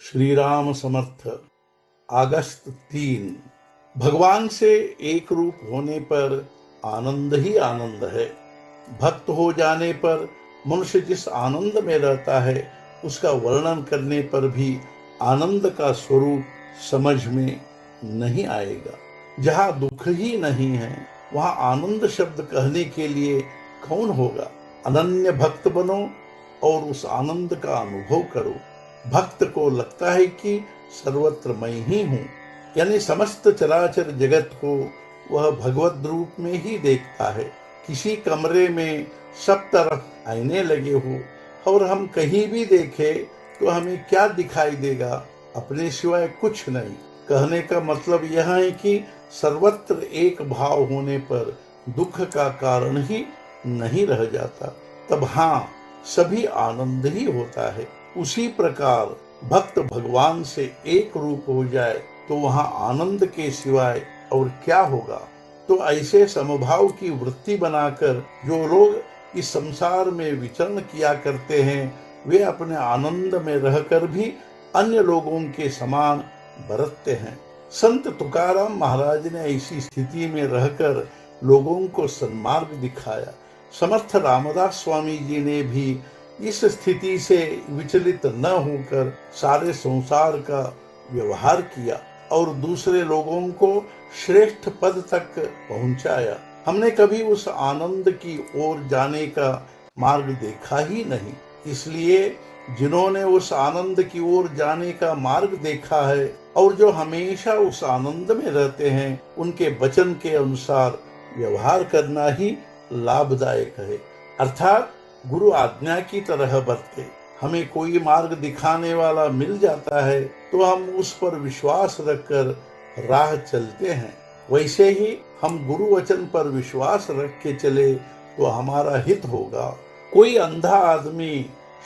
श्री राम समर्थ। अगस्त 3। भगवान से एक रूप होने पर आनंद ही आनंद है। भक्त हो जाने पर मनुष्य जिस आनंद में रहता है उसका वर्णन करने पर भी आनंद का स्वरूप समझ में नहीं आएगा। जहाँ दुख ही नहीं है वहाँ आनंद शब्द कहने के लिए कौन होगा। अनन्य भक्त बनो और उस आनंद का अनुभव करो। भक्त को लगता है कि सर्वत्र मैं ही हूँ, यानी समस्त चराचर जगत को वह भगवत रूप में ही देखता है। किसी कमरे में सब तरफ आईने लगे हो और हम कहीं भी देखें तो हमें क्या दिखाई देगा, अपने सिवाय कुछ नहीं। कहने का मतलब यह है कि सर्वत्र एक भाव होने पर दुख का कारण ही नहीं रह जाता, तब हाँ सभी आनंद ही होता है। उसी प्रकार भक्त भगवान से एक रूप हो जाए तो वहां आनंद के सिवाय और क्या होगा। तो ऐसे समभाव की वृत्ति बनाकर जो लोग इस संसार में विचरण किया करते हैं वे अपने आनंद में रहकर भी अन्य लोगों के समान बरतते हैं। संत तुकाराम महाराज ने ऐसी स्थिति में रहकर लोगों को सन्मार्ग दिखाया। समर्थ रामदास स्वामी जी ने भी इस स्थिति से विचलित न होकर सारे संसार का व्यवहार किया और दूसरे लोगों को श्रेष्ठ पद तक पहुंचाया। हमने कभी उस आनंद की ओर जाने का मार्ग देखा ही नहीं, इसलिए जिन्होंने उस आनंद की ओर जाने का मार्ग देखा है और जो हमेशा उस आनंद में रहते हैं उनके वचन के अनुसार व्यवहार करना ही लाभदायक है। अर्थात गुरु आज्ञा की तरह बरते। हमें कोई मार्ग दिखाने वाला मिल जाता है तो हम उस पर विश्वास रखकर राह चलते हैं। वैसे ही हम गुरु वचन पर विश्वास रख के चले तो हमारा हित होगा। कोई अंधा आदमी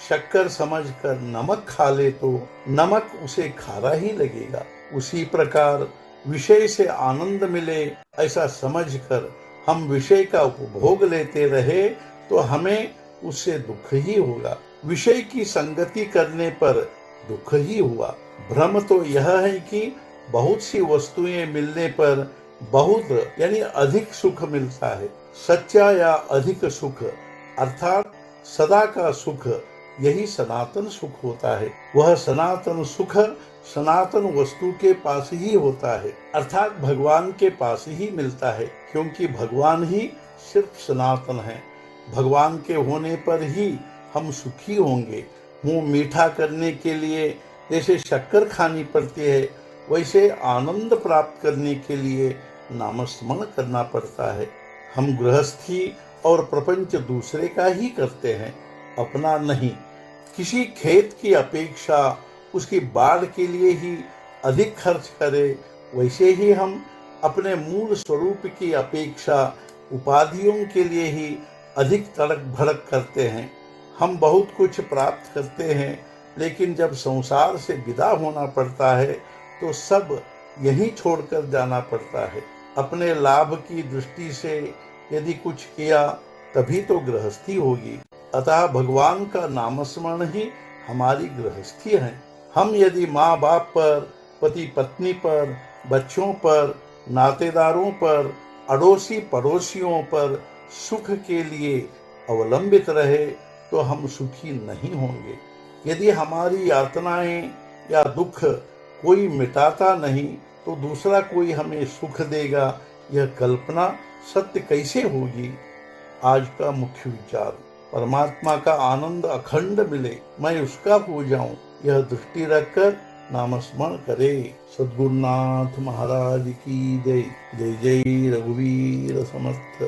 शक्कर समझकर नमक खा ले तो नमक उसे खारा ही लगेगा। उसी प्रकार विषय से आनंद मिले ऐसा समझकर हम विषय का उपभोग लेते रहे तो हमें उससे दुख ही होगा। विषय की संगति करने पर दुख ही हुआ। भ्रम तो यह है कि बहुत सी वस्तुएं मिलने पर बहुत यानी अधिक सुख मिलता है। सच्चा या अधिक सुख अर्थात सदा का सुख यही सनातन सुख होता है। वह सनातन सुख सनातन वस्तु के पास ही होता है, अर्थात भगवान के पास ही मिलता है, क्योंकि भगवान ही सिर्फ सनातन है। भगवान के होने पर ही हम सुखी होंगे। मुंह मीठा करने के लिए जैसे शक्कर खानी पड़ती है वैसे आनंद प्राप्त करने के लिए नामस्मरण करना पड़ता है। हम गृहस्थी और प्रपंच दूसरे का ही करते हैं, अपना नहीं। किसी खेत की अपेक्षा उसकी बाढ़ के लिए ही अधिक खर्च करें, वैसे ही हम अपने मूल स्वरूप की अपेक्षा उपाधियों के लिए ही अधिक तड़क भड़क करते हैं। हम बहुत कुछ प्राप्त करते हैं, लेकिन जब संसार से विदा होना पड़ता है तो सब यहीं छोड़कर जाना पड़ता है। अपने लाभ की दृष्टि से यदि कुछ किया तभी तो गृहस्थी होगी। अतः भगवान का नामस्मरण ही हमारी गृहस्थी है। हम यदि माँ बाप पर, पति पत्नी पर, बच्चों पर, नातेदारों पर, अड़ोसी पड़ोसियों पर सुख के लिए अवलंबित रहे तो हम सुखी नहीं होंगे। यदि हमारी यातनाएं या दुख कोई मिटाता नहीं तो दूसरा कोई हमें सुख देगा, यह कल्पना सत्य कैसे होगी। आज का मुख्य विचार, परमात्मा का आनंद अखंड मिले, मैं उसका हो जाऊं, यह दृष्टि रखकर नामस्मरण करे। सद्गुरुनाथ महाराज की जय। जय जय रघुवीर समर्थ।